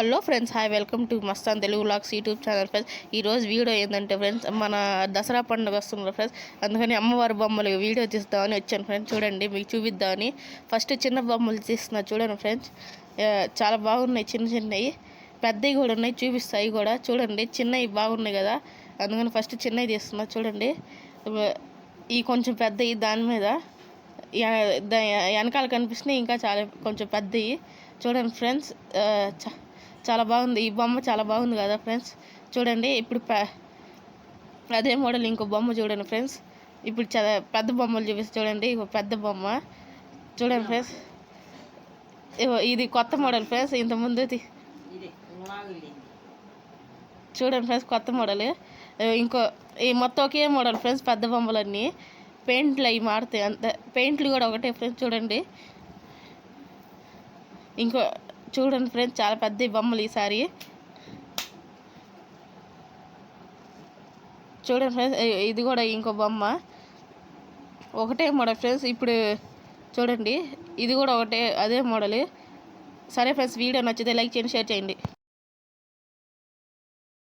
Hello friends, hi, welcome to Mastan Telugu vlogs YouTube channel. Friends, ఈరోజు video ఏంటంటే friends, మన దసరా పండుగ వస్తుంది ఫ్రెండ్స్. అందుకని అమ్మవారి బొమ్మలు వీడియో తీస్తామని వచ్చాను ఫ్రెండ్స్. చూడండి, మీకు చూపిద్దామని ఫస్ట్ చిన్న బొమ్మలు తీస్తున్నా. చూడండి ఫ్రెండ్స్, చాలా బాగున్నాయి. చిన్న చిన్నవి, పెద్దవి కూడా ఉన్నాయి, చూపిస్తాయి కూడా. చూడండి, చిన్నవి బాగున్నాయి కదా, అందుకని ఫస్ట్ చిన్నవి తీస్తున్నా. చూడండి, ఈ కొంచెం పెద్దవి, దాని మీద వెనకాల కనిపిస్తున్నాయి, ఇంకా చాలా కొంచెం పెద్దవి. చూడండి ఫ్రెండ్స్, చాలా బాగుంది. ఈ బొమ్మ చాలా బాగుంది కదా ఫ్రెండ్స్. చూడండి, ఇప్పుడు అదే మోడల్ ఇంకో బొమ్మ చూడండి ఫ్రెండ్స్. ఇప్పుడు చాలా పెద్ద బొమ్మలు చూపిస్తే చూడండి. ఇంకో పెద్ద బొమ్మ చూడండి ఫ్రెండ్స్. ఇది కొత్త మోడల్ ఫ్రెండ్స్. ఇంతకుముందు చూడండి ఫ్రెండ్స్, కొత్త మోడల్. ఇంకో ఈ మొత్తం ఒకే మోడల్ ఫ్రెండ్స్. పెద్ద బొమ్మలన్నీ పెయింట్లు అవి మారుతాయి, అంతే. పెయింట్లు కూడా ఒకటే ఫ్రెండ్స్. చూడండి, ఇంకో చూడండి ఫ్రెండ్స్, చాలా పెద్ద బొమ్మలు ఈసారి. చూడండి ఫ్రెండ్స్, ఇది కూడా ఇంకో బొమ్మ, ఒకటే మోడల్ ఫ్రెండ్స్. ఇప్పుడు చూడండి, ఇది కూడా ఒకటే, అదే మోడల్. సరే ఫ్రెండ్స్, వీడియో నచ్చితే లైక్ చేయండి, షేర్ చేయండి.